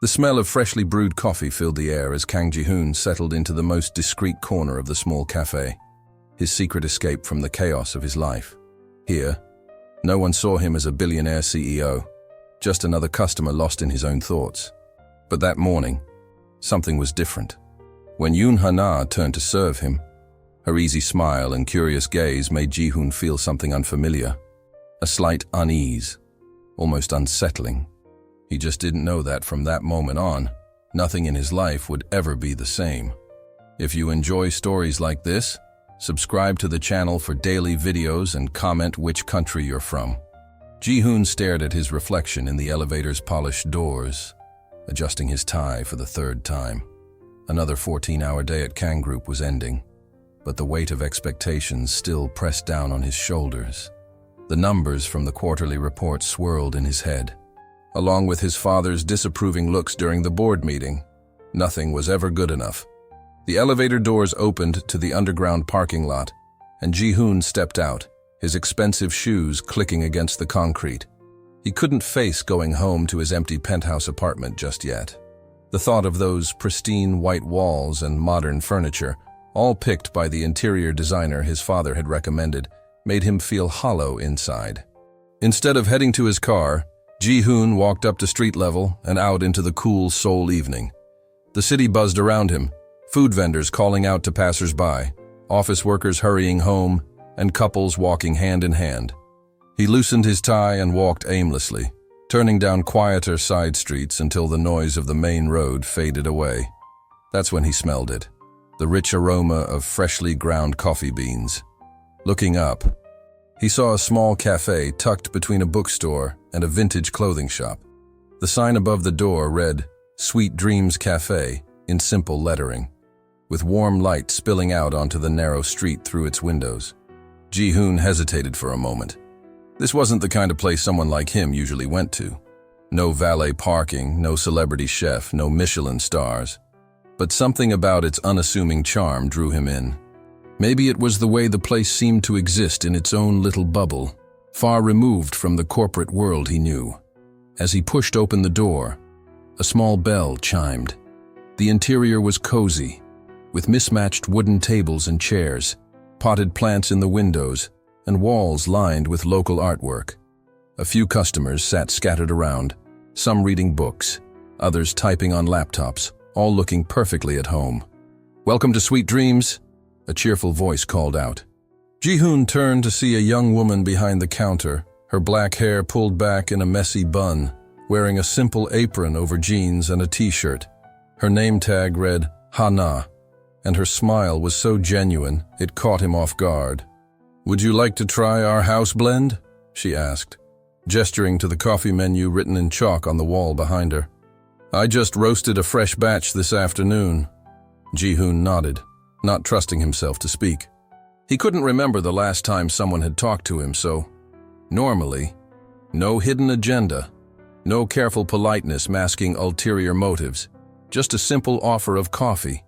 The smell of freshly brewed coffee filled the air as Kang Ji-hoon settled into the most discreet corner of the small cafe, his secret escape from the chaos of his life. Here, no one saw him as a billionaire CEO, just another customer lost in his own thoughts. But that morning, something was different. When Yoon Ha-na turned to serve him, her easy smile and curious gaze made Ji-hoon feel something unfamiliar, a slight unease, almost unsettling. He just didn't know that from that moment on, nothing in his life would ever be the same. If you enjoy stories like this, subscribe to the channel for daily videos and comment which country you're from. Ji-hoon stared at his reflection in the elevator's polished doors, adjusting his tie for the third time. Another 14-hour day at Kang Group was ending, but the weight of expectations still pressed down on his shoulders. The numbers from the quarterly report swirled in his head, along with his father's disapproving looks during the board meeting. Nothing was ever good enough. The elevator doors opened to the underground parking lot, and Ji-hoon stepped out, his expensive shoes clicking against the concrete. He couldn't face going home to his empty penthouse apartment just yet. The thought of those pristine white walls and modern furniture, all picked by the interior designer his father had recommended, made him feel hollow inside. Instead of heading to his car, Ji-hoon walked up to street level and out into the cool Seoul evening. The city buzzed around him, food vendors calling out to passers-by, office workers hurrying home, and couples walking hand in hand. He loosened his tie and walked aimlessly, turning down quieter side streets until the noise of the main road faded away. That's when he smelled it, the rich aroma of freshly ground coffee beans. Looking up, he saw a small cafe tucked between a bookstore and a vintage clothing shop. The sign above the door read, "Sweet Dreams Cafe," in simple lettering, with warm light spilling out onto the narrow street through its windows. Ji-hoon hesitated for a moment. This wasn't the kind of place someone like him usually went to. No valet parking, no celebrity chef, no Michelin stars. But something about its unassuming charm drew him in. Maybe it was the way the place seemed to exist in its own little bubble, far removed from the corporate world he knew. As he pushed open the door, a small bell chimed. The interior was cozy, with mismatched wooden tables and chairs, potted plants in the windows, and walls lined with local artwork. A few customers sat scattered around, some reading books, others typing on laptops, all looking perfectly at home. "Welcome to Sweet Dreams," a cheerful voice called out. Ji-hoon turned to see a young woman behind the counter, her black hair pulled back in a messy bun, wearing a simple apron over jeans and a t-shirt. Her name tag read, "Ha-na," and her smile was so genuine it caught him off guard. "Would you like to try our house blend?" she asked, gesturing to the coffee menu written in chalk on the wall behind her. "I just roasted a fresh batch this afternoon." Ji-hoon nodded, not trusting himself to speak. He couldn't remember the last time someone had talked to him, so normally, no hidden agenda, no careful politeness masking ulterior motives, just a simple offer of coffee.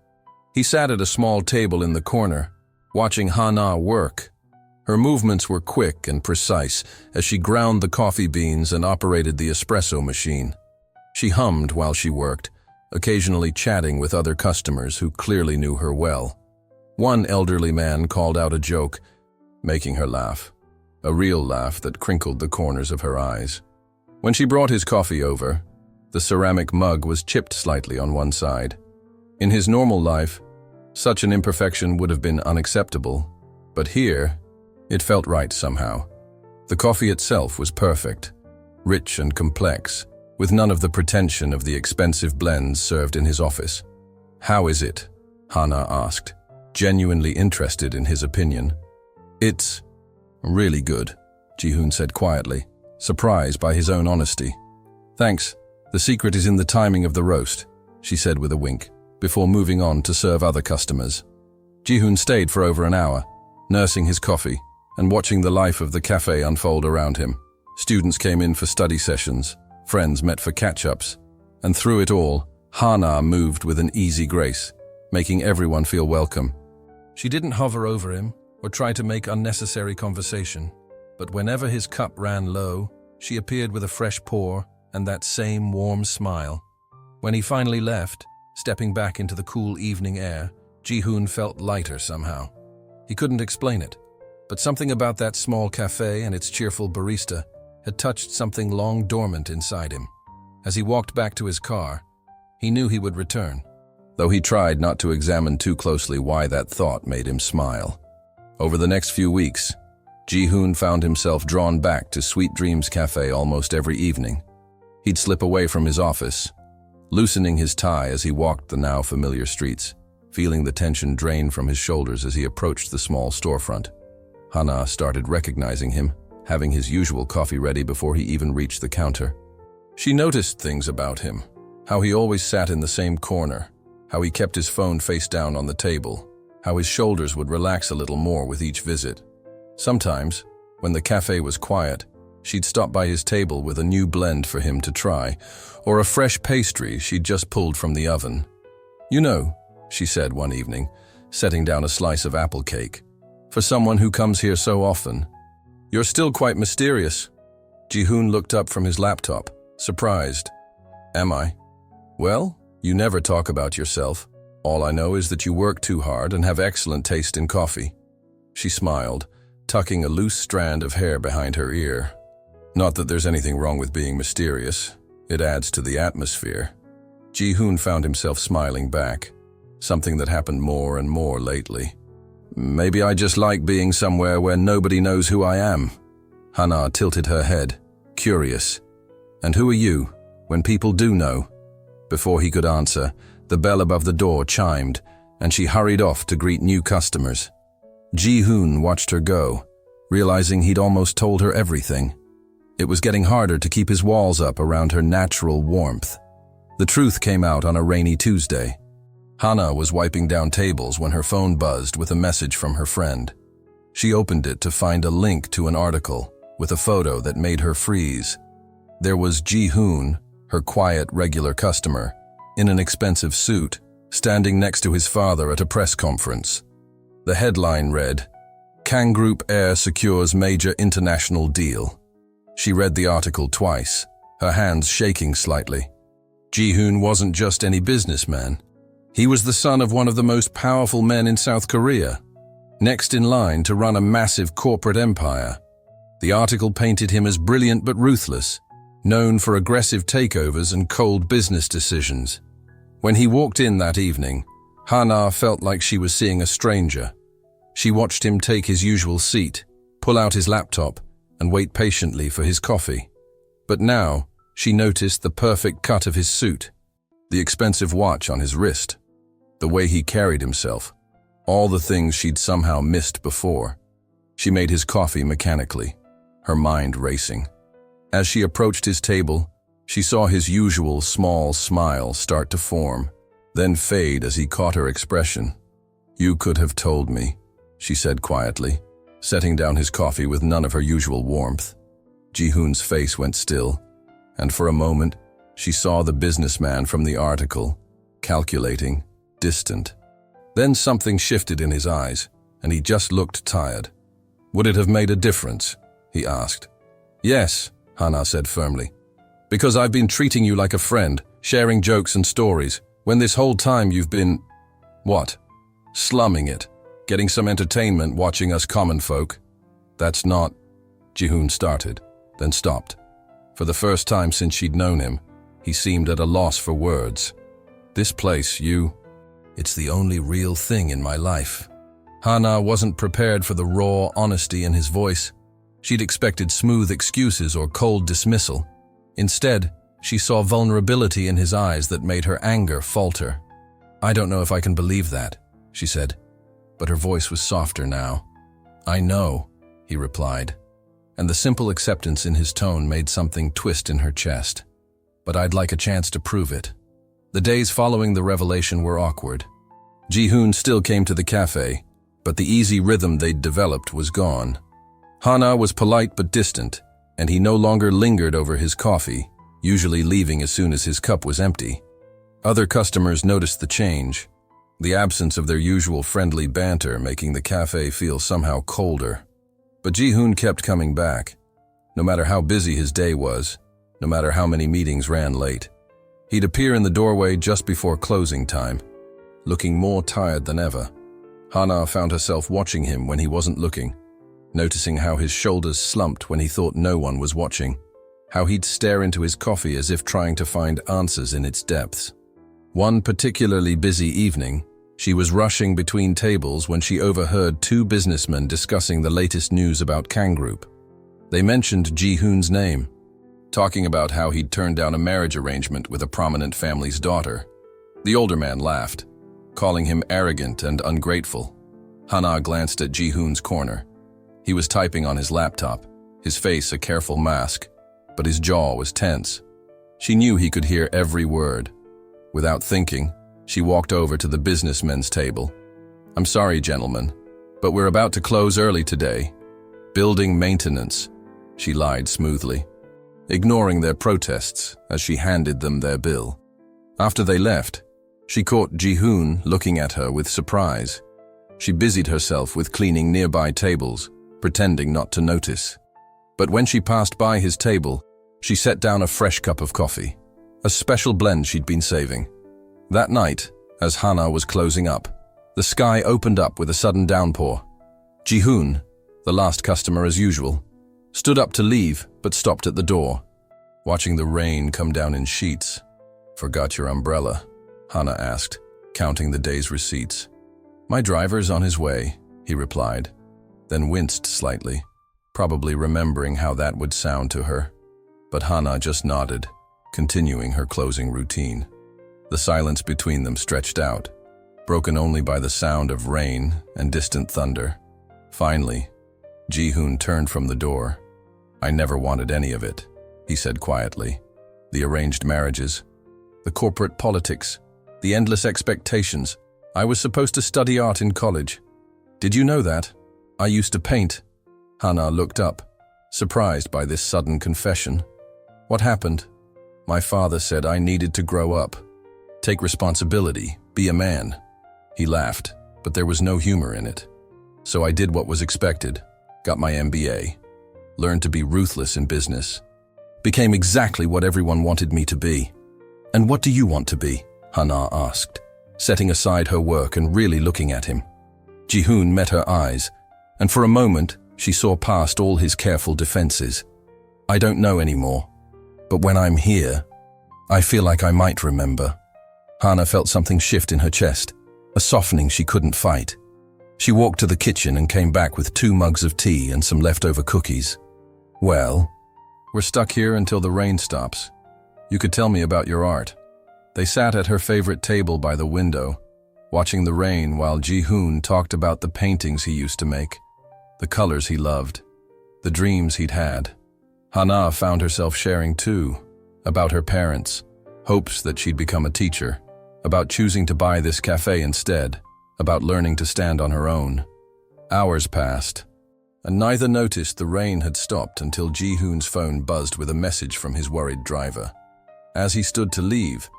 He sat at a small table in the corner, watching Ha-na work. Her movements were quick and precise as she ground the coffee beans and operated the espresso machine. She hummed while she worked, occasionally chatting with other customers who clearly knew her well. One elderly man called out a joke, making her laugh, a real laugh that crinkled the corners of her eyes. When she brought his coffee over, the ceramic mug was chipped slightly on one side. In his normal life, such an imperfection would have been unacceptable, but here, it felt right somehow. The coffee itself was perfect, rich and complex, with none of the pretension of the expensive blends served in his office. "How is it?" Ha-na asked, genuinely interested in his opinion. "It's really good," Ji-hoon said quietly, surprised by his own honesty. "Thanks. The secret is in the timing of the roast," she said with a wink, before moving on to serve other customers. Ji-hoon stayed for over an hour, nursing his coffee and watching the life of the cafe unfold around him. Students came in for study sessions, friends met for catch-ups, and through it all, Ha-na moved with an easy grace, making everyone feel welcome. She didn't hover over him or try to make unnecessary conversation, but whenever his cup ran low, she appeared with a fresh pour and that same warm smile. When he finally left, stepping back into the cool evening air, Ji-hoon felt lighter somehow. He couldn't explain it, but something about that small cafe and its cheerful barista had touched something long dormant inside him. As he walked back to his car, he knew he would return, though he tried not to examine too closely why that thought made him smile. Over the next few weeks, Ji-hoon found himself drawn back to Sweet Dreams Cafe almost every evening. He'd slip away from his office, loosening his tie as he walked the now familiar streets, feeling the tension drain from his shoulders as he approached the small storefront. Hana started recognizing him, having his usual coffee ready before he even reached the counter. She noticed things about him, how he always sat in the same corner, how he kept his phone face down on the table, how his shoulders would relax a little more with each visit. Sometimes, when the cafe was quiet, she'd stop by his table with a new blend for him to try, or a fresh pastry she'd just pulled from the oven. "You know," she said one evening, setting down a slice of apple cake, "for someone who comes here so often, you're still quite mysterious." Ji-hoon looked up from his laptop, surprised. "Am I? Well, you never talk about yourself. All I know is that you work too hard and have excellent taste in coffee." She smiled, tucking a loose strand of hair behind her ear. "Not that there's anything wrong with being mysterious. It adds to the atmosphere." Ji-hoon found himself smiling back, something that happened more and more lately. "Maybe I just like being somewhere where nobody knows who I am." Hana tilted her head, curious. "And who are you, when people do know?" Before he could answer, the bell above the door chimed, and she hurried off to greet new customers. Ji-hoon watched her go, realizing he'd almost told her everything. It was getting harder to keep his walls up around her natural warmth. The truth came out on a rainy Tuesday. Hana was wiping down tables when her phone buzzed with a message from her friend. She opened it to find a link to an article with a photo that made her freeze. There was Ji-hoon, her quiet, regular customer, in an expensive suit, standing next to his father at a press conference. The headline read, "Kang Group Air secures major international deal." She read the article twice, her hands shaking slightly. Ji-hoon wasn't just any businessman. He was the son of one of the most powerful men in South Korea, next in line to run a massive corporate empire. The article painted him as brilliant but ruthless, known for aggressive takeovers and cold business decisions. When he walked in that evening, Hana felt like she was seeing a stranger. She watched him take his usual seat, pull out his laptop, and wait patiently for his coffee. But now, she noticed the perfect cut of his suit, the expensive watch on his wrist, the way he carried himself, all the things she'd somehow missed before. She made his coffee mechanically, her mind racing. As she approached his table, she saw his usual small smile start to form, then fade as he caught her expression. "You could have told me," she said quietly, setting down his coffee with none of her usual warmth. Ji-hoon's face went still, and for a moment, she saw the businessman from the article, calculating, distant. Then something shifted in his eyes, and he just looked tired. "Would it have made a difference?" he asked. "Yes," Hana said firmly. "Because I've been treating you like a friend, sharing jokes and stories, when this whole time you've been... what? Slumming it, getting some entertainment watching us common folk. That's not..." Ji-hoon started, then stopped. For the first time since she'd known him, he seemed at a loss for words. "This place, it's the only real thing in my life." Hana wasn't prepared for the raw honesty in his voice. She'd expected smooth excuses or cold dismissal. Instead, she saw vulnerability in his eyes that made her anger falter. "I don't know if I can believe that," she said, but her voice was softer now. "I know," he replied, and the simple acceptance in his tone made something twist in her chest. "But I'd like a chance to prove it." The days following the revelation were awkward. Ji-hoon still came to the cafe, but the easy rhythm they'd developed was gone. Hana was polite but distant, and he no longer lingered over his coffee, usually leaving as soon as his cup was empty. Other customers noticed the change, the absence of their usual friendly banter making the cafe feel somehow colder. But Ji-hoon kept coming back, no matter how busy his day was, no matter how many meetings ran late. He'd appear in the doorway just before closing time, looking more tired than ever. Hana found herself watching him when he wasn't looking, noticing how his shoulders slumped when he thought no one was watching, how he'd stare into his coffee as if trying to find answers in its depths. One particularly busy evening, she was rushing between tables when she overheard two businessmen discussing the latest news about Kang Group. They mentioned Ji-hoon's name, talking about how he'd turned down a marriage arrangement with a prominent family's daughter. The older man laughed, calling him arrogant and ungrateful. Hana glanced at Ji-hoon's corner. He was typing on his laptop, his face a careful mask, but his jaw was tense. She knew he could hear every word. Without thinking, she walked over to the businessmen's table. "I'm sorry, gentlemen, but we're about to close early today. Building maintenance," she lied smoothly, ignoring their protests as she handed them their bill. After they left, she caught Ji-hoon looking at her with surprise. She busied herself with cleaning nearby tables, pretending not to notice. But when she passed by his table, she set down a fresh cup of coffee, a special blend she'd been saving. That night, as Hana was closing up, the sky opened up with a sudden downpour. Ji-hoon, the last customer as usual, stood up to leave but stopped at the door, watching the rain come down in sheets. "Forgot your umbrella?" Hana asked, counting the day's receipts. "My driver's on his way," he replied, then winced slightly, probably remembering how that would sound to her. But Hana just nodded, continuing her closing routine. The silence between them stretched out, broken only by the sound of rain and distant thunder. Finally, Ji-hoon turned from the door. "I never wanted any of it," he said quietly. "The arranged marriages, the corporate politics, the endless expectations. I was supposed to study art in college. Did you know that? I used to paint." Hana looked up, surprised by this sudden confession. "What happened?" "My father said I needed to grow up. Take responsibility, be a man." He laughed, but there was no humor in it. "So I did what was expected, got my MBA, learned to be ruthless in business, became exactly what everyone wanted me to be." "And what do you want to be?" Hana asked, setting aside her work and really looking at him. Ji-hoon met her eyes, and for a moment she saw past all his careful defenses. "I don't know anymore, but when I'm here, I feel like I might remember." Hana felt something shift in her chest, a softening she couldn't fight. She walked to the kitchen and came back with 2 mugs of tea and some leftover cookies. "Well, we're stuck here until the rain stops. You could tell me about your art." They sat at her favorite table by the window, watching the rain while Ji-hoon talked about the paintings he used to make, the colors he loved, the dreams he'd had. Hana found herself sharing too, about her parents, hopes that she'd become a teacher, about choosing to buy this cafe instead, about learning to stand on her own. Hours passed, and neither noticed the rain had stopped until Ji-hoon's phone buzzed with a message from his worried driver. As he stood to leave,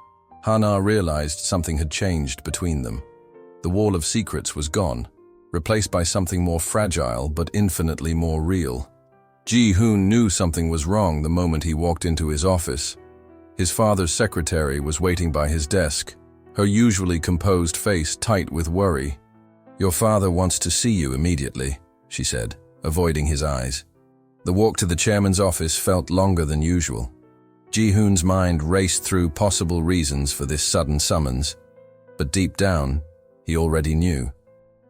Hana realized something had changed between them. The wall of secrets was gone, replaced by something more fragile but infinitely more real. Ji-hoon knew something was wrong the moment he walked into his office. His father's secretary was waiting by his desk, her usually composed face tight with worry. "Your father wants to see you immediately," she said, avoiding his eyes. The walk to the chairman's office felt longer than usual. Ji-hoon's mind raced through possible reasons for this sudden summons, but deep down, he already knew.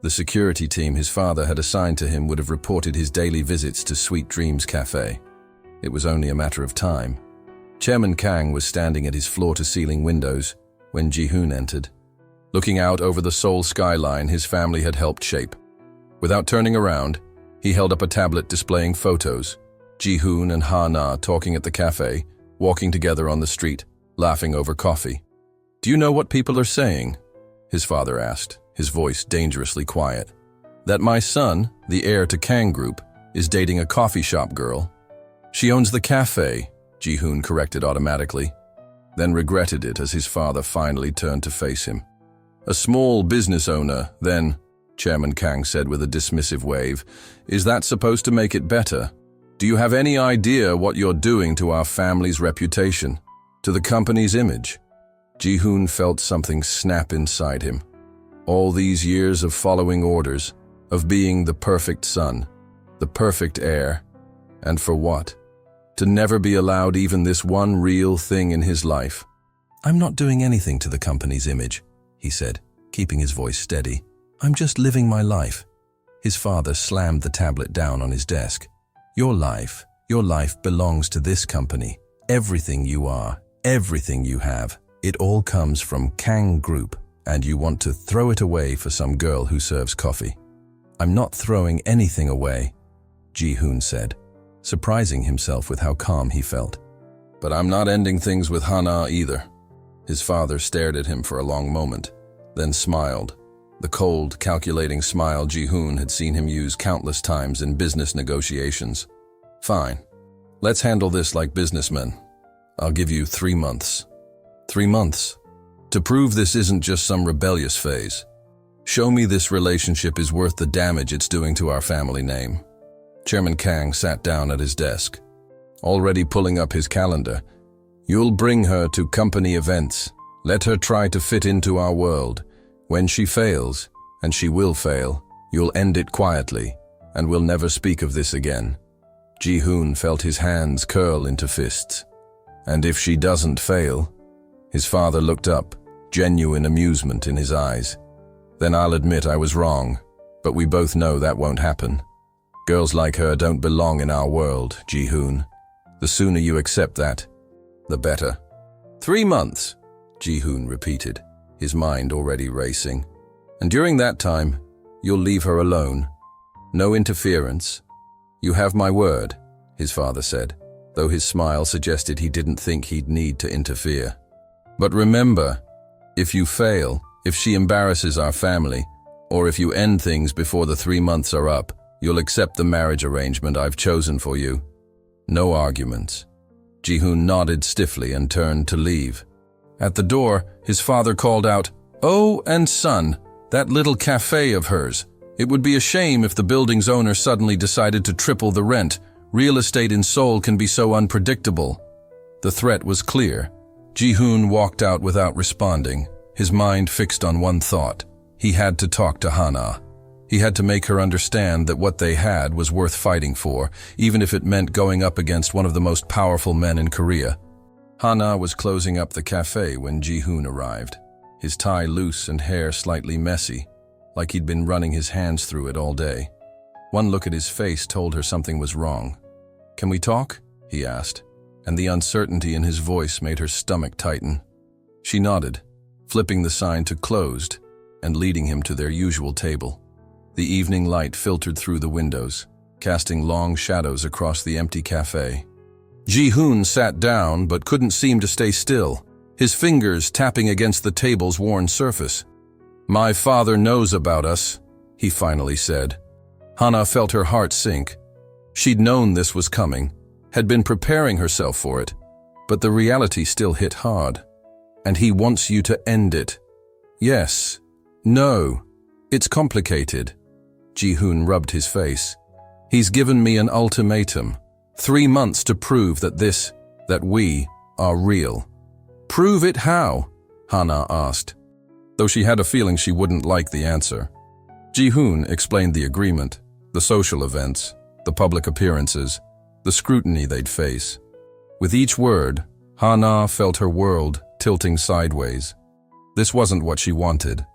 The security team his father had assigned to him would have reported his daily visits to Sweet Dreams Cafe. It was only a matter of time. Chairman Kang was standing at his floor-to-ceiling windows when Ji-hoon entered. Looking out over the Seoul skyline his family had helped shape. Without turning around, he held up a tablet displaying photos. Ji-hoon and Ha-na talking at the cafe, walking together on the street, laughing over coffee. "Do you know what people are saying?" his father asked, his voice dangerously quiet. "That my son, the heir to Kang Group, is dating a coffee shop girl. She owns the cafe," Ji-hoon corrected automatically, then regretted it as his father finally turned to face him. "A small business owner, then," Chairman Kang said with a dismissive wave. "Is that supposed to make it better? Do you have any idea what you're doing to our family's reputation, to the company's image?" Ji-hoon felt something snap inside him. All these years of following orders, of being the perfect son, the perfect heir, and for what? To never be allowed even this one real thing in his life. "I'm not doing anything to the company's image," he said, keeping his voice steady. "I'm just living my life." His father slammed the tablet down on his desk. Your life belongs to this company. Everything you are, everything you have, it all comes from Kang Group, and you want to throw it away for some girl who serves coffee." "I'm not throwing anything away," Ji-hoon said, surprising himself with how calm he felt. "But I'm not ending things with Hana either." His father stared at him for a long moment, then smiled. The cold, calculating smile Ji-hoon had seen him use countless times in business negotiations. "Fine. Let's handle this like businessmen. I'll give you 3 months. 3 months. To prove this isn't just some rebellious phase. Show me this relationship is worth the damage it's doing to our family name." Chairman Kang sat down at his desk, already pulling up his calendar. "You'll bring her to company events. Let her try to fit into our world. When she fails, and she will fail, you'll end it quietly, and we'll never speak of this again." Ji-hoon felt his hands curl into fists. "And if she doesn't fail?" His father looked up, genuine amusement in his eyes. "Then I'll admit I was wrong, but we both know that won't happen. Girls like her don't belong in our world, Ji-hoon. The sooner you accept that, the better." 3 months, Ji-hoon repeated, his mind already racing. "And during that time, you'll leave her alone. No interference. You have my word," his father said, though his smile suggested he didn't think he'd need to interfere. "But remember, if you fail, if she embarrasses our family, or if you end things before the 3 months are up, you'll accept the marriage arrangement I've chosen for you. No arguments." Ji-hoon nodded stiffly and turned to leave. At the door, his father called out, "Oh, and son, that little cafe of hers. It would be a shame if the building's owner suddenly decided to triple the rent. Real estate in Seoul can be so unpredictable." The threat was clear. Ji-hoon walked out without responding, his mind fixed on one thought. He had to talk to Hana. He had to make her understand that what they had was worth fighting for, even if it meant going up against one of the most powerful men in Korea. Hana was closing up the cafe when Ji-hoon arrived, his tie loose and hair slightly messy, like he'd been running his hands through it all day. One look at his face told her something was wrong. "Can we talk?" he asked, and the uncertainty in his voice made her stomach tighten. She nodded, flipping the sign to closed and leading him to their usual table. The evening light filtered through the windows, casting long shadows across the empty cafe. Ji-hoon sat down but couldn't seem to stay still, his fingers tapping against the table's worn surface. "My father knows about us," he finally said. Hana felt her heart sink. She'd known this was coming, had been preparing herself for it, but the reality still hit hard. "And he wants you to end it." "Yes. No. It's complicated." Ji-hoon rubbed his face. "He's given me an ultimatum. 3 months to prove that we are real." "Prove it how?" Hana asked, though she had a feeling she wouldn't like the answer. Ji-hoon explained the agreement, the social events, the public appearances, the scrutiny they'd face. With each word, Hana felt her world tilting sideways. This wasn't what she wanted.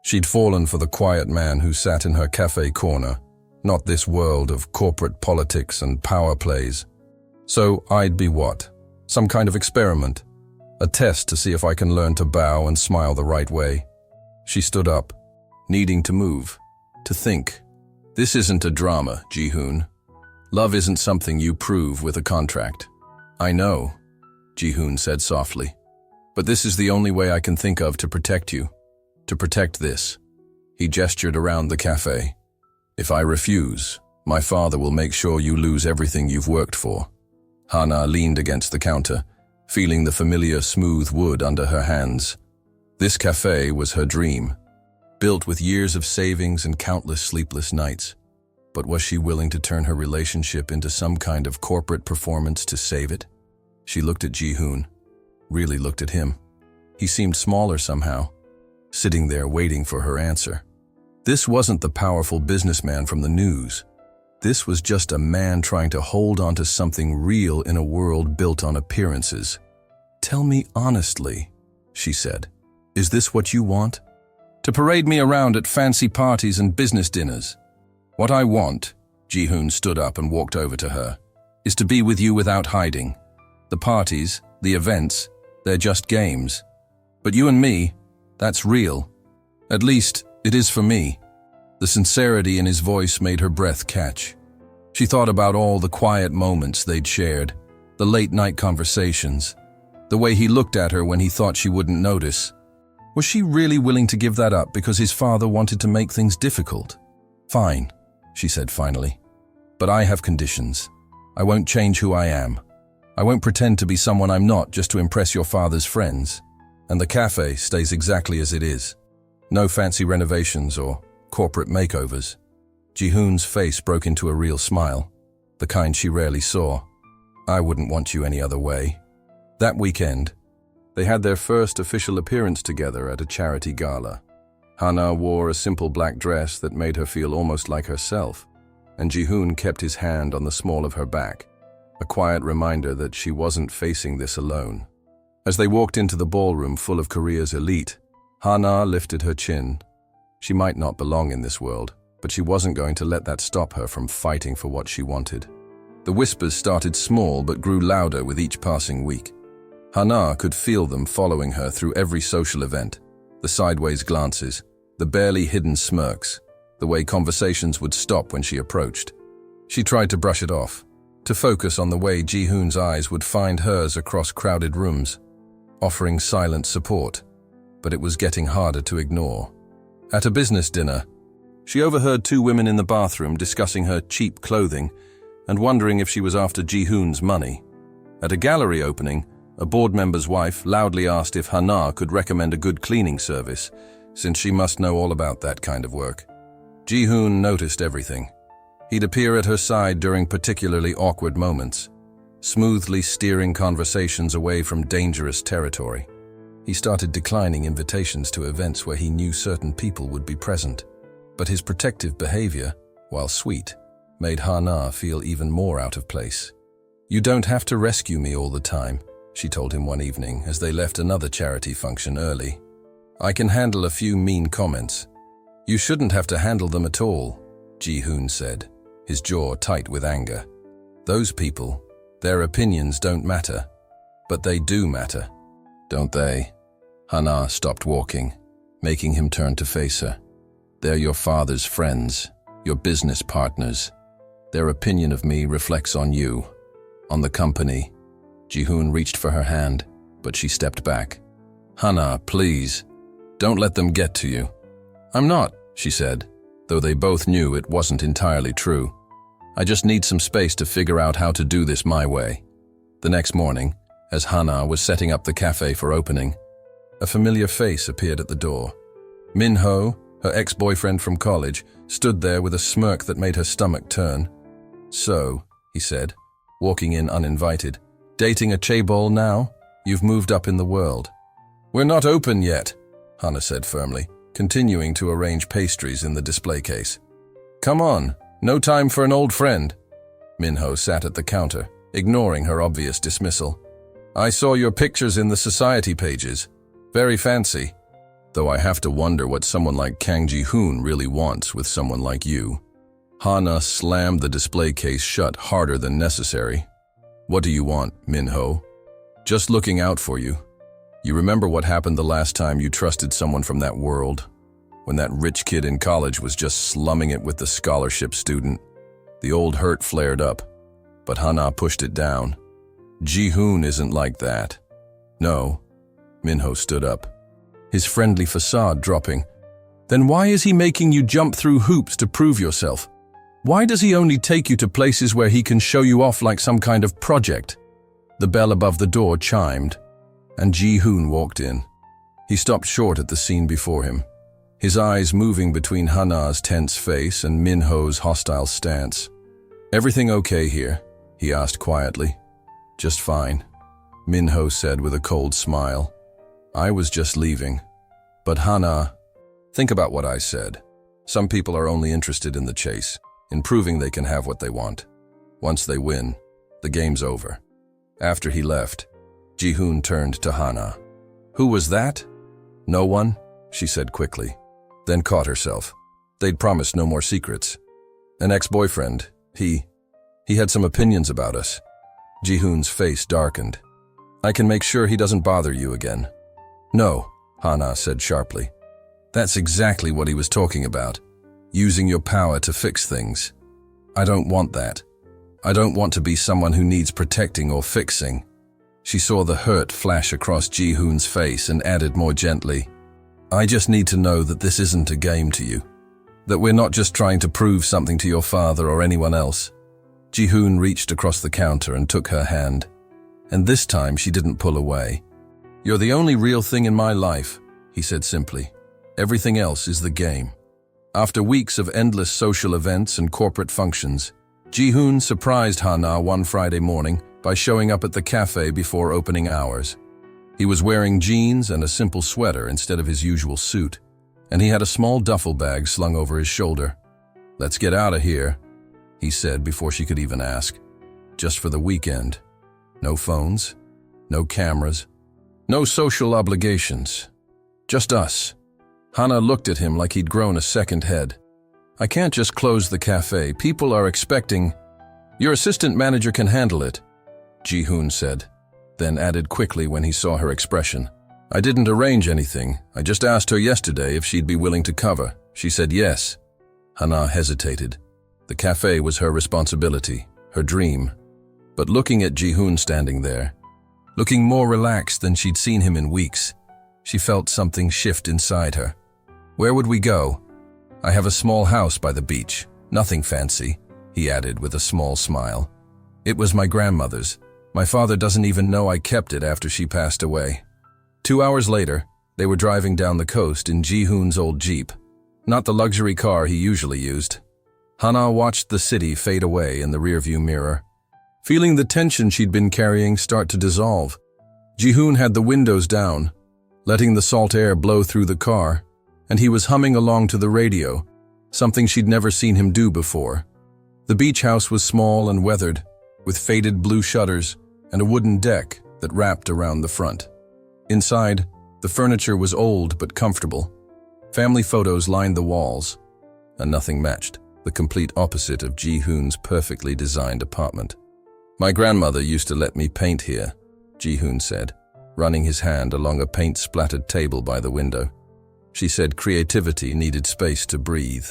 She'd fallen for the quiet man who sat in her cafe corner, not this world of corporate politics and power plays. So I'd be what? Some kind of experiment? A test to see if I can learn to bow and smile the right way? She stood up, needing to move, to think. "This isn't a drama, Ji-hoon. Love isn't something you prove with a contract." "I know," Ji-hoon said softly. "But this is the only way I can think of to protect you. To protect this." He gestured around the cafe. "If I refuse, my father will make sure you lose everything you've worked for." Hana leaned against the counter, feeling the familiar smooth wood under her hands. This cafe was her dream, built with years of savings and countless sleepless nights. But was she willing to turn her relationship into some kind of corporate performance to save it? She looked at Ji-hoon, really looked at him. He seemed smaller somehow, sitting there waiting for her answer. This wasn't the powerful businessman from the news. This was just a man trying to hold on to something real in a world built on appearances. "Tell me honestly," she said. "Is this what you want? To parade me around at fancy parties and business dinners? What I want," Ji-hoon stood up and walked over to her, "is to be with you without hiding. The parties, the events, they're just games. But you and me, that's real. At least, it is for me." The sincerity in his voice made her breath catch. She thought about all the quiet moments they'd shared, the late-night conversations, the way he looked at her when he thought she wouldn't notice. Was she really willing to give that up because his father wanted to make things difficult? "Fine," she said finally. "But I have conditions. I won't change who I am. I won't pretend to be someone I'm not just to impress your father's friends. And the cafe stays exactly as it is. No fancy renovations or corporate makeovers." Ji-hoon's face broke into a real smile, the kind she rarely saw. "I wouldn't want you any other way." That weekend, they had their first official appearance together at a charity gala. Hana wore a simple black dress that made her feel almost like herself, and Ji-hoon kept his hand on the small of her back, a quiet reminder that she wasn't facing this alone. As they walked into the ballroom full of Korea's elite, Hana lifted her chin. She might not belong in this world, but she wasn't going to let that stop her from fighting for what she wanted. The whispers started small but grew louder with each passing week. Hana could feel them following her through every social event, the sideways glances, the barely hidden smirks, the way conversations would stop when she approached. She tried to brush it off, to focus on the way Ji-hoon's eyes would find hers across crowded rooms, offering silent support, but it was getting harder to ignore. At a business dinner, she overheard two women in the bathroom discussing her cheap clothing and wondering if she was after Ji-hoon's money. At a gallery opening, a board member's wife loudly asked if Hana could recommend a good cleaning service, since she must know all about that kind of work. Ji-hoon noticed everything. He'd appear at her side during particularly awkward moments, smoothly steering conversations away from dangerous territory. He started declining invitations to events where he knew certain people would be present. But his protective behavior, while sweet, made Hana feel even more out of place. "You don't have to rescue me all the time," she told him one evening as they left another charity function early. "I can handle a few mean comments." "You shouldn't have to handle them at all," Ji-hoon said, his jaw tight with anger. "Those people, their opinions don't matter. But they do matter, don't they?" Hana stopped walking, making him turn to face her. "They're your father's friends, your business partners. Their opinion of me reflects on you, on the company." Ji-hoon reached for her hand, but she stepped back. "Hana, please, don't let them get to you." "I'm not," she said, though they both knew it wasn't entirely true. "I just need some space to figure out how to do this my way." The next morning, as Hana was setting up the cafe for opening, a familiar face appeared at the door. Min-ho, her ex-boyfriend from college, stood there with a smirk that made her stomach turn. "So," he said, walking in uninvited, "dating a chaebol now? You've moved up in the world." "We're not open yet," Hana said firmly, continuing to arrange pastries in the display case. "Come on, no time for an old friend." Min-ho sat at the counter, ignoring her obvious dismissal. "I saw your pictures in the society pages. Very fancy. Though I have to wonder what someone like Kang Ji-hoon really wants with someone like you." Hana slammed the display case shut harder than necessary. "What do you want, Min-ho?" "Just looking out for you. You remember what happened the last time you trusted someone from that world? When that rich kid in college was just slumming it with the scholarship student. The old hurt flared up, but Hana pushed it down. Ji-hoon isn't like that." "No." Min-ho stood up, his friendly facade dropping. "Then why is he making you jump through hoops to prove yourself? Why does he only take you to places where he can show you off like some kind of project?" The bell above the door chimed, and Ji-hoon walked in. He stopped short at the scene before him, his eyes moving between Hana's tense face and Min-ho's hostile stance. "Everything okay here?" he asked quietly. "Just fine," Min-ho said with a cold smile. I was just leaving. But Hana, think about what I said. Some people are only interested in the chase, in proving they can have what they want. Once they win, the game's over. After he left, Ji-hoon turned to Hana. Who was that? No one, she said quickly, then caught herself. They'd promised no more secrets. An ex-boyfriend, he had some opinions about us. Ji-hoon's face darkened. I can make sure he doesn't bother you again. No, Hana said sharply. That's exactly what he was talking about. Using your power to fix things. I don't want that. I don't want to be someone who needs protecting or fixing. She saw the hurt flash across Ji-hoon's face and added more gently, I just need to know that this isn't a game to you. That we're not just trying to prove something to your father or anyone else. Ji-hoon reached across the counter and took her hand. And this time she didn't pull away. You're the only real thing in my life, he said simply. Everything else is the game. After weeks of endless social events and corporate functions, Ji-hoon surprised Hana one Friday morning by showing up at the cafe before opening hours. He was wearing jeans and a simple sweater instead of his usual suit, and he had a small duffel bag slung over his shoulder. Let's get out of here, he said before she could even ask. Just for the weekend. No phones, no cameras, no social obligations. Just us. Hana looked at him like he'd grown a second head. I can't just close the cafe. People are expecting. Your assistant manager can handle it, Ji-hoon said, then added quickly when he saw her expression. I didn't arrange anything. I just asked her yesterday if she'd be willing to cover. She said yes. Hana hesitated. The cafe was her responsibility, her dream. But looking at Ji-hoon standing there, looking more relaxed than she'd seen him in weeks, she felt something shift inside her. Where would we go? I have a small house by the beach. Nothing fancy, he added with a small smile. It was my grandmother's. My father doesn't even know I kept it after she passed away. 2 hours later, they were driving down the coast in Ji-hoon's old Jeep, not the luxury car he usually used. Hana watched the city fade away in the rearview mirror, feeling the tension she'd been carrying start to dissolve. Ji-hoon had the windows down, letting the salt air blow through the car, and he was humming along to the radio, something she'd never seen him do before. The beach house was small and weathered, with faded blue shutters and a wooden deck that wrapped around the front. Inside, the furniture was old but comfortable. Family photos lined the walls, and nothing matched, the complete opposite of Ji-hoon's perfectly designed apartment. My grandmother used to let me paint here, Ji-hoon said, running his hand along a paint-splattered table by the window. She said creativity needed space to breathe.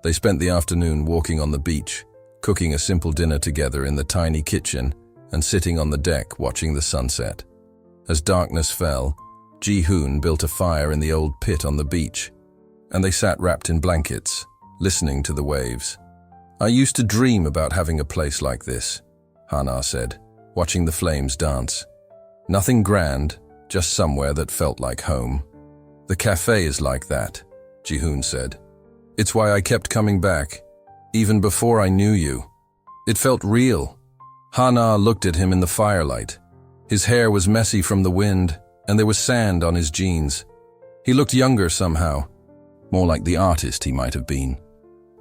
They spent the afternoon walking on the beach, cooking a simple dinner together in the tiny kitchen and sitting on the deck watching the sunset. As darkness fell, Ji-hoon built a fire in the old pit on the beach, and they sat wrapped in blankets, listening to the waves. I used to dream about having a place like this, Hana said, watching the flames dance. Nothing grand, just somewhere that felt like home. The cafe is like that, Ji-hoon said. It's why I kept coming back, even before I knew you. It felt real. Hana looked at him in the firelight. His hair was messy from the wind, and there was sand on his jeans. He looked younger somehow, more like the artist he might have been.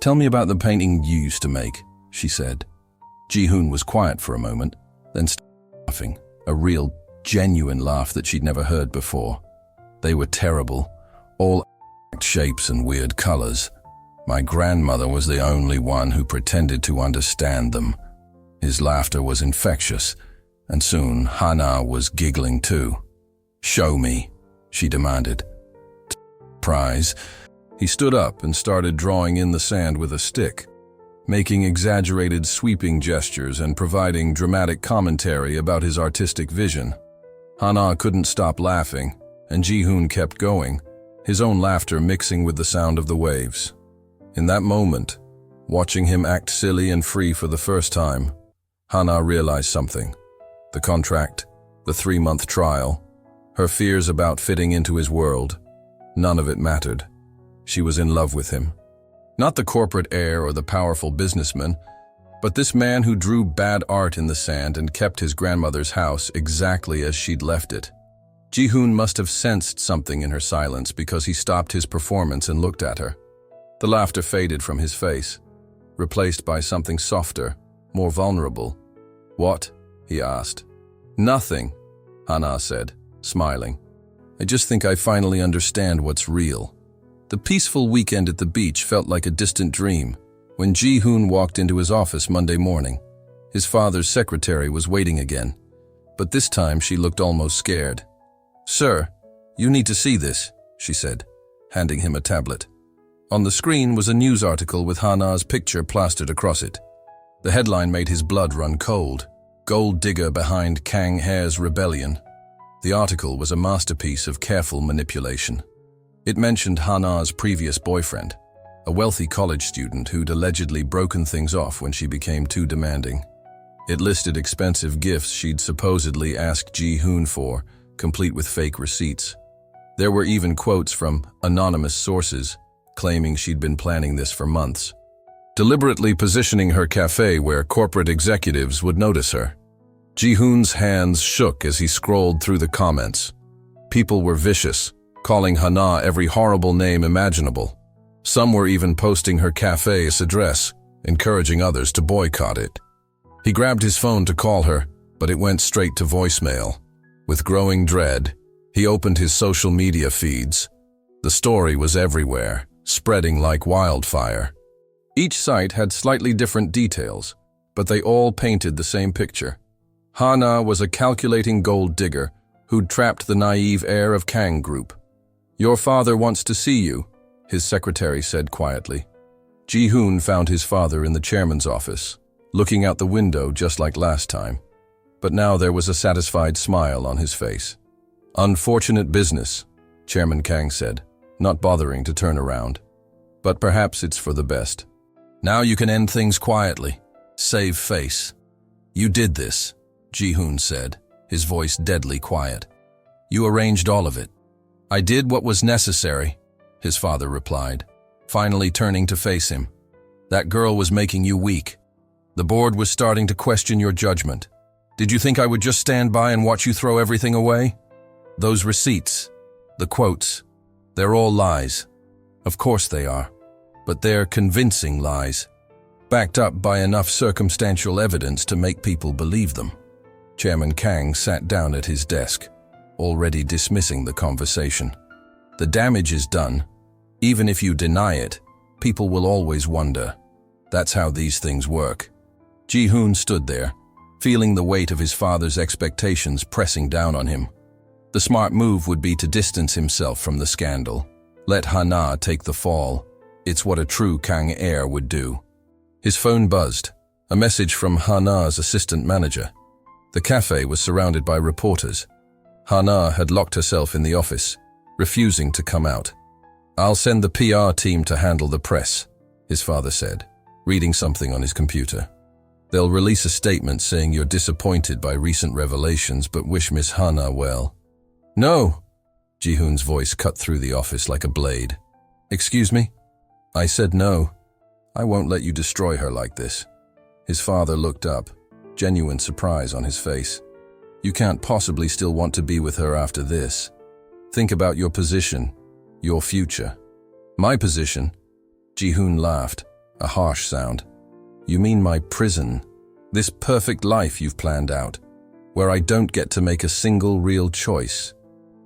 Tell me about the painting you used to make, she said. Ji-hoon was quiet for a moment, then started laughing, a real, genuine laugh that she'd never heard before. They were terrible, all shapes and weird colors. My grandmother was the only one who pretended to understand them. His laughter was infectious, and soon Hana was giggling too. Show me, she demanded. Surprise. He stood up and started drawing in the sand with a stick, making exaggerated sweeping gestures and providing dramatic commentary about his artistic vision. Hana couldn't stop laughing, and Ji-hoon kept going, his own laughter mixing with the sound of the waves. In that moment, watching him act silly and free for the first time, Hana realized something. The contract, the 3-month trial, her fears about fitting into his world, none of it mattered. She was in love with him. Not the corporate heir or the powerful businessman, but this man who drew bad art in the sand and kept his grandmother's house exactly as she'd left it. Ji-hoon must have sensed something in her silence because he stopped his performance and looked at her. The laughter faded from his face, replaced by something softer, more vulnerable. "What?" he asked. "Nothing," Hana said, smiling. "I just think I finally understand what's real." The peaceful weekend at the beach felt like a distant dream when Ji-hoon walked into his office Monday morning. His father's secretary was waiting again, but this time she looked almost scared. "Sir, you need to see this," she said, handing him a tablet. On the screen was a news article with Hana's picture plastered across it. The headline made his blood run cold. "Gold digger behind Kang Hae's rebellion." The article was a masterpiece of careful manipulation. It mentioned Hana's previous boyfriend, a wealthy college student who'd allegedly broken things off when she became too demanding. It listed expensive gifts she'd supposedly asked Ji-hoon for, complete with fake receipts. There were even quotes from anonymous sources claiming she'd been planning this for months, deliberately positioning her cafe where corporate executives would notice her. Ji-hoon's hands shook as he scrolled through the comments. People were vicious, calling Hana every horrible name imaginable. Some were even posting her cafe's address, encouraging others to boycott it. He grabbed his phone to call her, but it went straight to voicemail. With growing dread, he opened his social media feeds. The story was everywhere, spreading like wildfire. Each site had slightly different details, but they all painted the same picture. Hana was a calculating gold digger who'd trapped the naive heir of Kang Group. "Your father wants to see you," his secretary said quietly. Ji-hoon found his father in the chairman's office, looking out the window just like last time. But now there was a satisfied smile on his face. "Unfortunate business," Chairman Kang said, not bothering to turn around. "But perhaps it's for the best. Now you can end things quietly. Save face." "You did this," Ji-hoon said, his voice deadly quiet. "You arranged all of it." "I did what was necessary," his father replied, finally turning to face him. "That girl was making you weak. The board was starting to question your judgment. Did you think I would just stand by and watch you throw everything away? Those receipts, the quotes, they're all lies. Of course they are, but they're convincing lies, backed up by enough circumstantial evidence to make people believe them." Chairman Kang sat down at his desk, already dismissing the conversation. "The damage is done. Even if you deny it, people will always wonder. That's how these things work." Ji-hoon stood there, feeling the weight of his father's expectations pressing down on him. The smart move would be to distance himself from the scandal. Let Hana take the fall. It's what a true Kang heir would do. His phone buzzed, a message from Hana's assistant manager. The cafe was surrounded by reporters. Hana had locked herself in the office, refusing to come out. "I'll send the PR team to handle the press," his father said, reading something on his computer. "They'll release a statement saying you're disappointed by recent revelations but wish Miss Hana well." "No!" Ji-hoon's voice cut through the office like a blade. "Excuse me?" "I said no. I won't let you destroy her like this." His father looked up, genuine surprise on his face. "You can't possibly still want to be with her after this. Think about your position, your future." "My position?" Ji-hoon laughed, a harsh sound. "You mean my prison? This perfect life you've planned out, where I don't get to make a single real choice.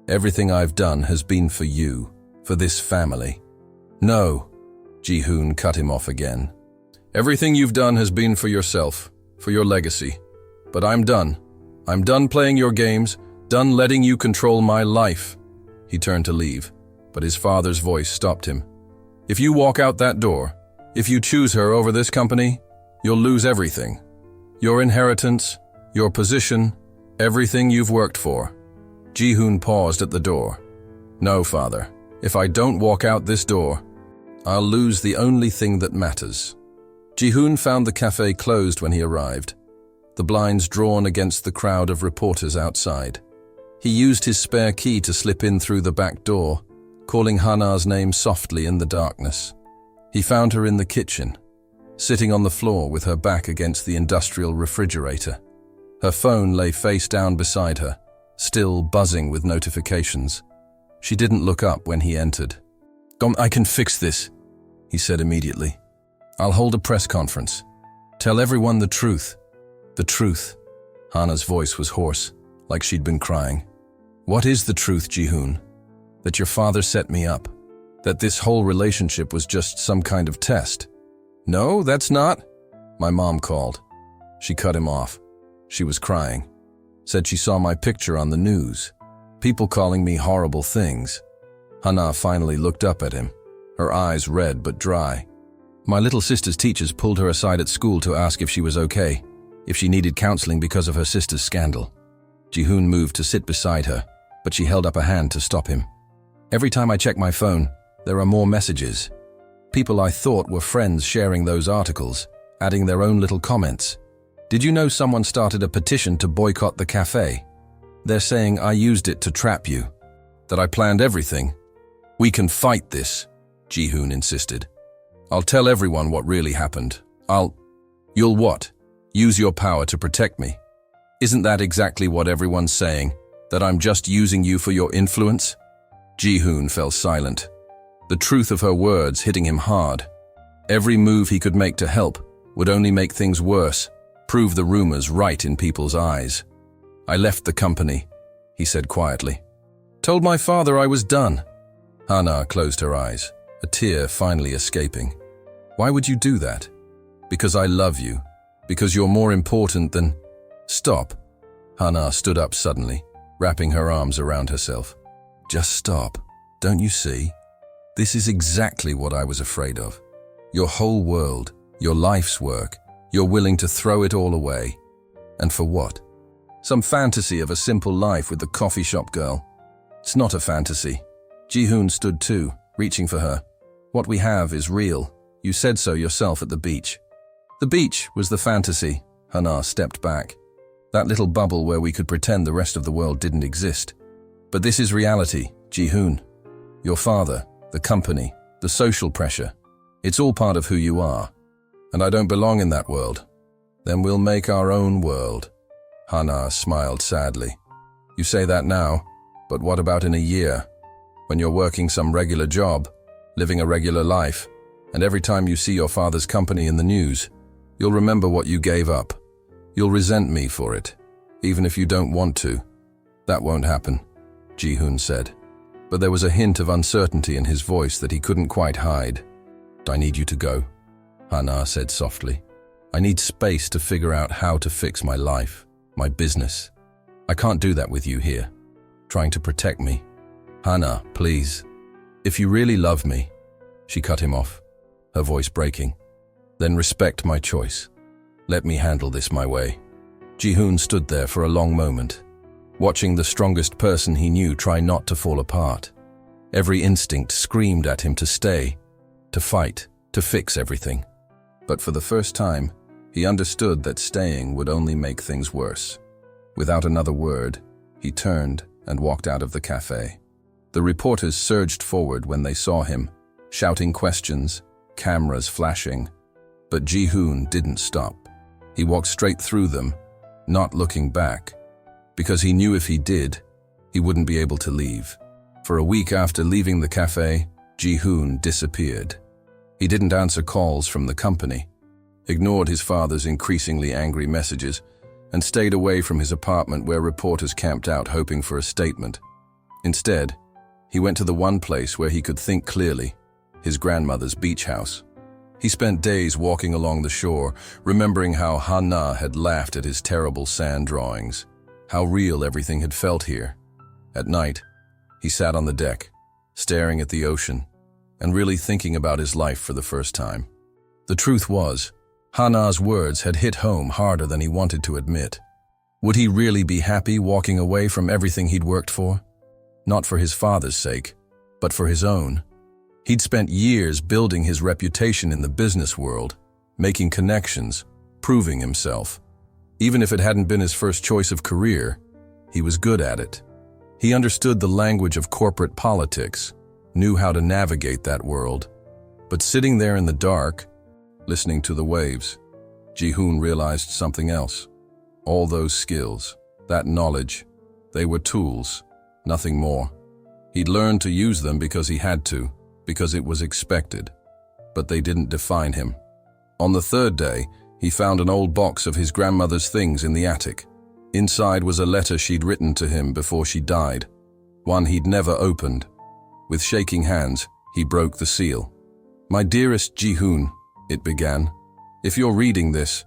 Everything I've done has been for you, for this family." "No," Ji-hoon cut him off again. "Everything you've done has been for yourself, for your legacy. But I'm done. I'm done playing your games, done letting you control my life." He turned to leave, but his father's voice stopped him. "If you walk out that door, if you choose her over this company, you'll lose everything. Your inheritance, your position, everything you've worked for." Ji-hoon paused at the door. "No, father. If I don't walk out this door, I'll lose the only thing that matters." Ji-hoon found the cafe closed when he arrived, the blinds drawn against the crowd of reporters outside. He used his spare key to slip in through the back door, calling Hana's name softly in the darkness. He found her in the kitchen, sitting on the floor with her back against the industrial refrigerator. Her phone lay face down beside her, still buzzing with notifications. She didn't look up when he entered. I can fix this, he said immediately. I'll hold a press conference. Tell everyone the truth. The truth. Hana's voice was hoarse, like she'd been crying. What is the truth, Ji-hoon? That your father set me up? That this whole relationship was just some kind of test? No, that's not. My mom called. She cut him off. She was crying. Said she saw my picture on the news. People calling me horrible things. Hana finally looked up at him, her eyes red but dry. My little sister's teachers pulled her aside at school to ask if she was okay, if she needed counseling because of her sister's scandal. Ji-hoon moved to sit beside her, but she held up a hand to stop him. Every time I check my phone, there are more messages. People I thought were friends sharing those articles, adding their own little comments. Did you know someone started a petition to boycott the cafe? They're saying I used it to trap you, that I planned everything. We can fight this, Ji-hoon insisted. I'll tell everyone what really happened. You'll what? Use your power to protect me? Isn't that exactly what everyone's saying? That I'm just using you for your influence? Ji-hoon fell silent, the truth of her words hitting him hard. Every move he could make to help would only make things worse, prove the rumors right in people's eyes. I left the company, he said quietly. Told my father I was done. Hana closed her eyes, a tear finally escaping. Why would you do that? Because I love you. Because you're more important than… Stop. Hana stood up suddenly, wrapping her arms around herself. Just stop. Don't you see? This is exactly what I was afraid of. Your whole world, your life's work, you're willing to throw it all away. And for what? Some fantasy of a simple life with the coffee shop girl. It's not a fantasy. Ji-hoon stood too, reaching for her. What we have is real. You said so yourself at the beach. The beach was the fantasy. Hana stepped back. That little bubble where we could pretend the rest of the world didn't exist. But this is reality, Ji-hoon. Your father, the company, the social pressure. It's all part of who you are. And I don't belong in that world. Then we'll make our own world. Hana smiled sadly. You say that now, but what about in a year? When you're working some regular job, living a regular life, and every time you see your father's company in the news, you'll remember what you gave up. You'll resent me for it, even if you don't want to. That won't happen, Ji-hoon said. But there was a hint of uncertainty in his voice that he couldn't quite hide. I need you to go, Hana said softly. I need space to figure out how to fix my life, my business. I can't do that with you here, trying to protect me. Hana, please. If you really love me… She cut him off, her voice breaking. Then respect my choice. Let me handle this my way. Ji-hoon stood there for a long moment, watching the strongest person he knew try not to fall apart. Every instinct screamed at him to stay, to fight, to fix everything. But for the first time, he understood that staying would only make things worse. Without another word, he turned and walked out of the cafe. The reporters surged forward when they saw him, shouting questions, cameras flashing. But Ji-hoon didn't stop. He walked straight through them, not looking back, because he knew if he did, he wouldn't be able to leave. For a week after leaving the cafe, Ji-hoon disappeared. He didn't answer calls from the company, ignored his father's increasingly angry messages, and stayed away from his apartment where reporters camped out hoping for a statement. Instead, he went to the one place where he could think clearly, his grandmother's beach house. He spent days walking along the shore, remembering how Hana had laughed at his terrible sand drawings, how real everything had felt here. At night, he sat on the deck, staring at the ocean, and really thinking about his life for the first time. The truth was, Hana's words had hit home harder than he wanted to admit. Would he really be happy walking away from everything he'd worked for? Not for his father's sake, but for his own. He'd spent years building his reputation in the business world, making connections, proving himself. Even if it hadn't been his first choice of career, he was good at it. He understood the language of corporate politics, knew how to navigate that world. But sitting there in the dark, listening to the waves, Ji-hoon realized something else. All those skills, that knowledge, They were tools, nothing more. He'd learned to use them because he had to, because it was expected. But they didn't define him. On the third day, he found an old box of his grandmother's things in the attic. Inside was a letter she'd written to him before she died, one he'd never opened. With shaking hands, he broke the seal. "My dearest Ji-hoon," it began, "if you're reading this,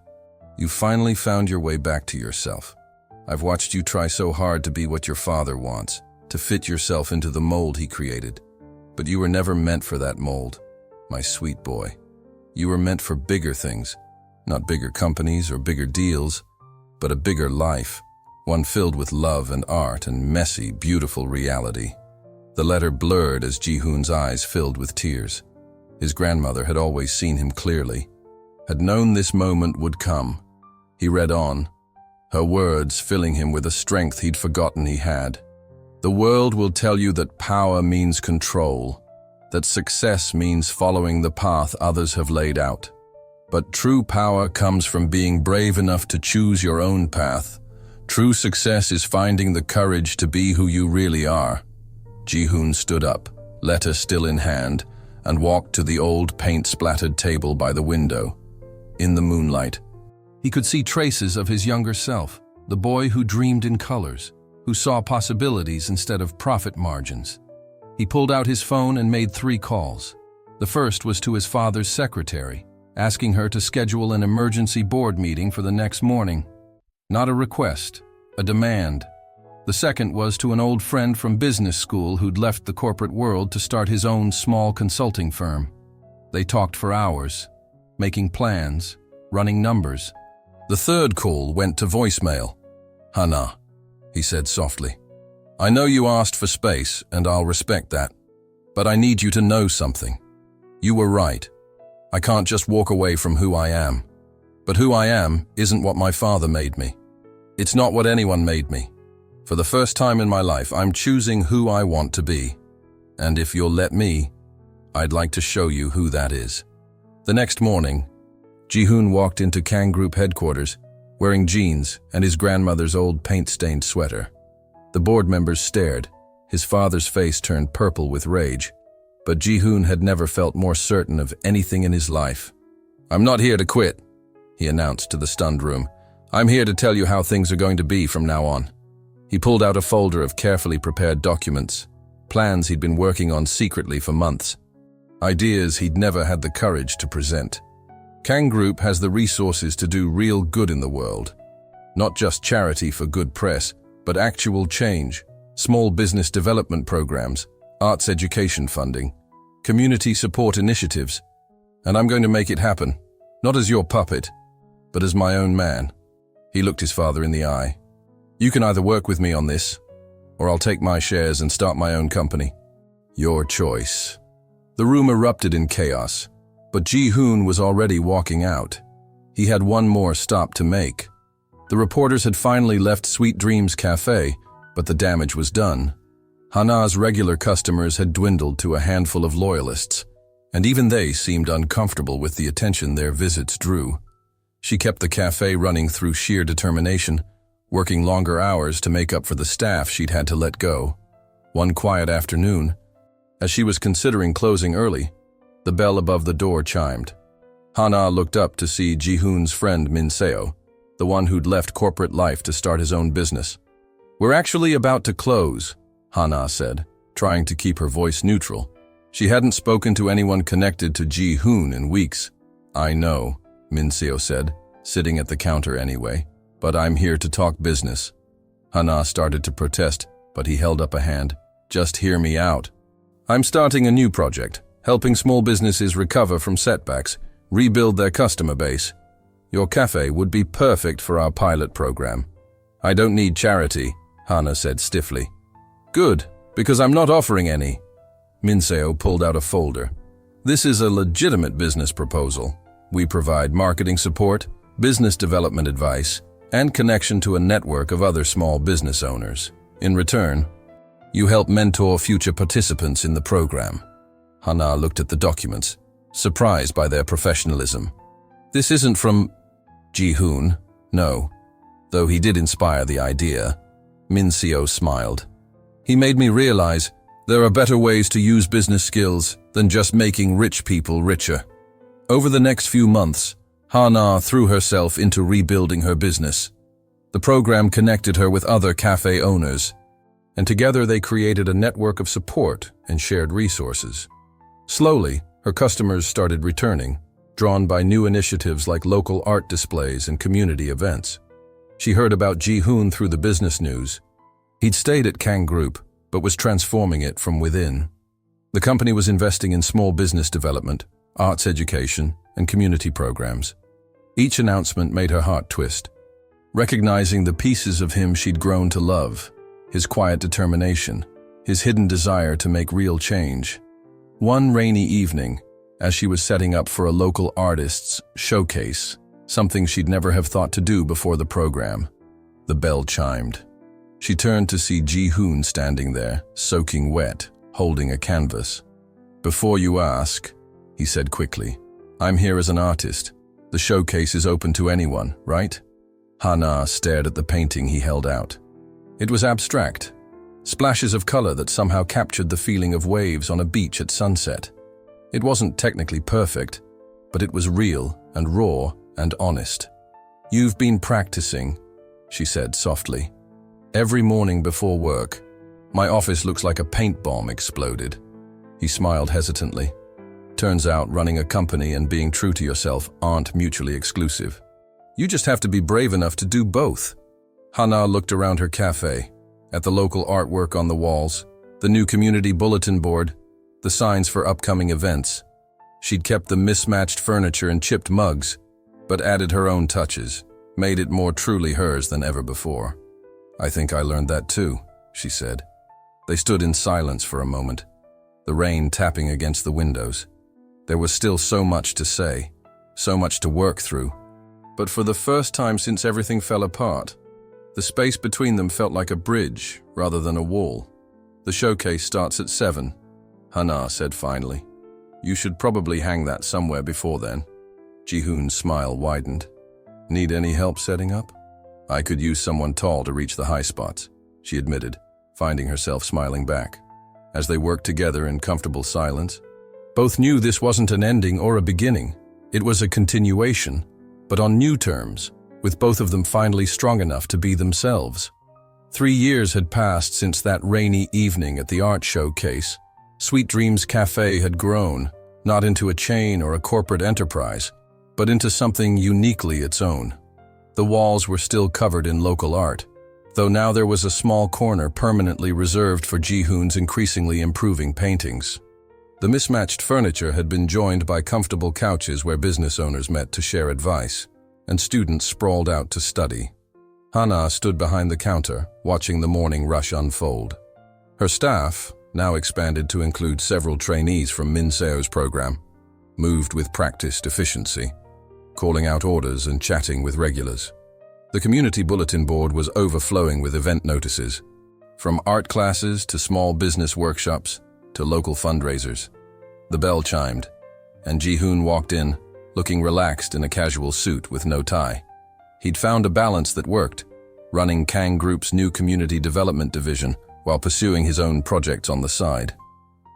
you finally found your way back to yourself. I've watched you try so hard to be what your father wants, to fit yourself into the mold he created. But you were never meant for that mold, my sweet boy. You were meant for bigger things, not bigger companies or bigger deals, but a bigger life, one filled with love and art and messy, beautiful reality." The letter blurred as Ji-hoon's eyes filled with tears. His grandmother had always seen him clearly, had known this moment would come. He read on, her words filling him with a strength he'd forgotten he had. "The world will tell you that power means control, that success means following the path others have laid out. But true power comes from being brave enough to choose your own path. True success is finding the courage to be who you really are." Ji-hoon stood up, letter still in hand, and walked to the old paint-splattered table by the window. In the moonlight, he could see traces of his younger self, the boy who dreamed in colors, who saw possibilities instead of profit margins. He pulled out his phone and made 3 calls. The first was to his father's secretary, asking her to schedule an emergency board meeting for the next morning. Not a request, a demand. The second was to an old friend from business school who'd left the corporate world to start his own small consulting firm. They talked for hours, making plans, running numbers. The third call went to voicemail. "Hana," he said softly. "I know you asked for space, and I'll respect that. But I need you to know something. You were right. I can't just walk away from who I am. But who I am isn't what my father made me. It's not what anyone made me. For the first time in my life, I'm choosing who I want to be. And if you'll let me, I'd like to show you who that is." The next morning, Ji-hoon walked into Kang Group headquarters, wearing jeans and his grandmother's old paint-stained sweater. The board members stared. His father's face turned purple with rage. But Ji-hoon had never felt more certain of anything in his life. "I'm not here to quit," he announced to the stunned room. "I'm here to tell you how things are going to be from now on." He pulled out a folder of carefully prepared documents, plans he'd been working on secretly for months, ideas he'd never had the courage to present. Kang Group has the resources to do real good in the world. Not just charity for good press, but actual change, small business development programs, arts education funding, community support initiatives. And I'm going to make it happen, not as your puppet, but as my own man. He looked his father in the eye. "You can either work with me on this, or I'll take my shares and start my own company. Your choice." The room erupted in chaos, but Ji-hoon was already walking out. He had one more stop to make. The reporters had finally left Sweet Dreams Cafe, but the damage was done. Hana's regular customers had dwindled to a handful of loyalists, and even they seemed uncomfortable with the attention their visits drew. She kept the cafe running through sheer determination, working longer hours to make up for the staff she'd had to let go. One quiet afternoon, as she was considering closing early, the bell above the door chimed. Hana looked up to see Ji-hoon's friend Min Seo, the one who'd left corporate life to start his own business. "We're actually about to close," Hana said, trying to keep her voice neutral. She hadn't spoken to anyone connected to Ji-hoon in weeks. "I know," Min Seo said, sitting at the counter anyway, "but I'm here to talk business." Hana started to protest, but he held up a hand. "Just hear me out. I'm starting a new project, helping small businesses recover from setbacks, rebuild their customer base. Your cafe would be perfect for our pilot program." "I don't need charity," Hana said stiffly. "Good, because I'm not offering any." Min Seo pulled out a folder. "This is a legitimate business proposal. We provide marketing support, business development advice, and connection to a network of other small business owners. In return, you help mentor future participants in the program." Hana looked at the documents, surprised by their professionalism. "This isn't from Ji-hoon, no, though he did inspire the idea. Min Seo smiled. He made me realize there are better ways to use business skills than just making rich people richer. Over the next few months, Hana threw herself into rebuilding her business. The program connected her with other cafe owners, and together they created a network of support and shared resources. Slowly, her customers started returning, drawn by new initiatives like local art displays and community events. She heard about Ji-hoon through the business news. He'd stayed at Kang Group, but was transforming it from within. The company was investing in small business development, arts education, and community programs. Each announcement made her heart twist, recognizing the pieces of him she'd grown to love, his quiet determination, his hidden desire to make real change. One rainy evening, as she was setting up for a local artist's showcase, something she'd never have thought to do before the program, the bell chimed. She turned to see Ji-hoon standing there, soaking wet, holding a canvas. "Before you ask," he said quickly, "I'm here as an artist. The showcase is open to anyone, right?" Hana stared at the painting he held out. It was abstract, splashes of color that somehow captured the feeling of waves on a beach at sunset. It wasn't technically perfect, but it was real and raw and honest. "You've been practicing," she said softly. "Every morning before work, my office looks like a paint bomb exploded." He smiled hesitantly. "Turns out running a company and being true to yourself aren't mutually exclusive. You just have to be brave enough to do both." Hana looked around her cafe, at the local artwork on the walls, the new community bulletin board, the signs for upcoming events. She'd kept the mismatched furniture and chipped mugs, but added her own touches, made it more truly hers than ever before. "I think I learned that too," she said. They stood in silence for a moment, the rain tapping against the windows. There was still so much to say, so much to work through. But for the first time since everything fell apart, the space between them felt like a bridge rather than a wall. "The showcase starts at 7, Hana said finally. "You should probably hang that somewhere before then." Ji-hoon's smile widened. "Need any help setting up?" "I could use someone tall to reach the high spots," she admitted, finding herself smiling back. As they worked together in comfortable silence, both knew this wasn't an ending or a beginning. It was a continuation, but on new terms, with both of them finally strong enough to be themselves. 3 years had passed since that rainy evening at the art showcase. Sweet Dreams Cafe had grown, not into a chain or a corporate enterprise, but into something uniquely its own. The walls were still covered in local art, though now there was a small corner permanently reserved for Ji-hoon's increasingly improving paintings. The mismatched furniture had been joined by comfortable couches where business owners met to share advice, and students sprawled out to study. Hana stood behind the counter, watching the morning rush unfold. Her staff, now expanded to include several trainees from Min Seo's program, moved with practiced efficiency, calling out orders and chatting with regulars. The community bulletin board was overflowing with event notices, from art classes to small business workshops to local fundraisers. The bell chimed, and Ji-hoon walked in, looking relaxed in a casual suit with no tie. He'd found a balance that worked, running Kang Group's new community development division while pursuing his own projects on the side.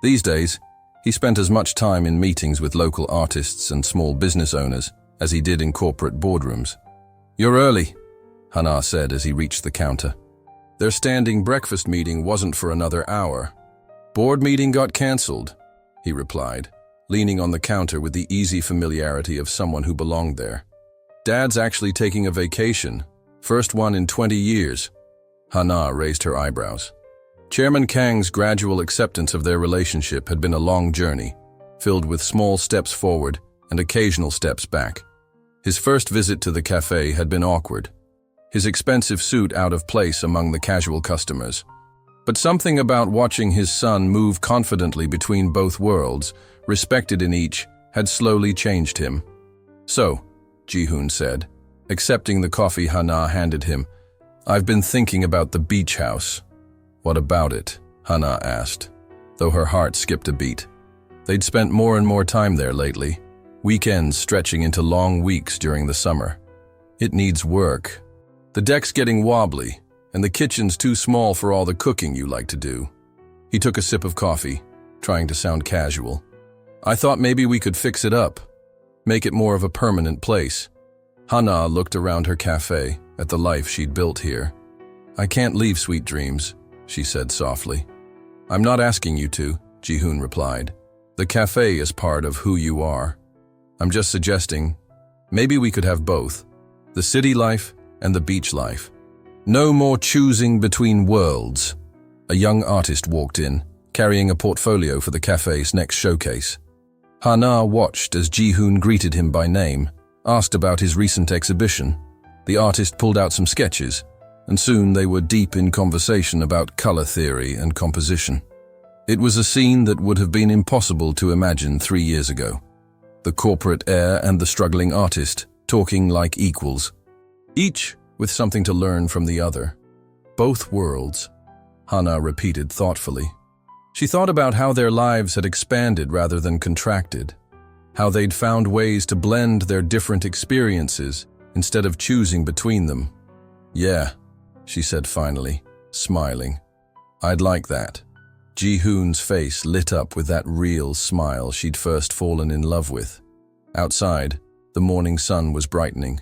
These days, he spent as much time in meetings with local artists and small business owners as he did in corporate boardrooms. "You're early," Hana said as he reached the counter. Their standing breakfast meeting wasn't for another hour. "Board meeting got cancelled," he replied, leaning on the counter with the easy familiarity of someone who belonged there. "Dad's actually taking a vacation, first one in 20 years. Hana raised her eyebrows. Chairman Kang's gradual acceptance of their relationship had been a long journey, filled with small steps forward and occasional steps back. His first visit to the cafe had been awkward, his expensive suit out of place among the casual customers. But something about watching his son move confidently between both worlds, respected in each, had slowly changed him. "So," Ji-hoon said, accepting the coffee Hana handed him, "I've been thinking about the beach house." "What about it?" Hana asked, though her heart skipped a beat. They'd spent more and more time there lately, weekends stretching into long weeks during the summer. "It needs work. The deck's getting wobbly, and the kitchen's too small for all the cooking you like to do." He took a sip of coffee, trying to sound casual. "I thought maybe we could fix it up, make it more of a permanent place." Hana looked around her cafe, at the life she'd built here. "I can't leave Sweet Dreams," she said softly. "I'm not asking you to," Ji-hoon replied. "The cafe is part of who you are. I'm just suggesting, maybe we could have both, the city life and the beach life. No more choosing between worlds." A young artist walked in, carrying a portfolio for the cafe's next showcase. Hana watched as Ji-hoon greeted him by name, asked about his recent exhibition. The artist pulled out some sketches, and soon they were deep in conversation about color theory and composition. It was a scene that would have been impossible to imagine 3 years ago. The corporate heir and the struggling artist talking like equals, each with something to learn from the other. "Both worlds," Hana repeated thoughtfully. She thought about how their lives had expanded rather than contracted, how they'd found ways to blend their different experiences instead of choosing between them. "Yeah," she said finally, smiling. "I'd like that." Ji-hoon's face lit up with that real smile she'd first fallen in love with. Outside, the morning sun was brightening,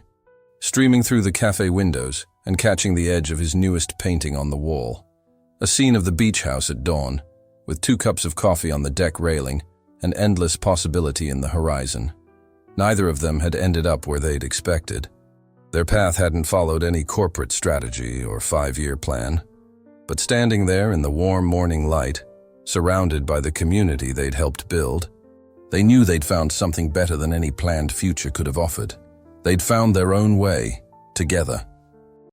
streaming through the cafe windows and catching the edge of his newest painting on the wall. A scene of the beach house at dawn, with 2 cups of coffee on the deck railing, and endless possibility in the horizon. Neither of them had ended up where they'd expected. Their path hadn't followed any corporate strategy or 5-year plan. But standing there in the warm morning light, surrounded by the community they'd helped build, they knew they'd found something better than any planned future could have offered. They'd found their own way, together.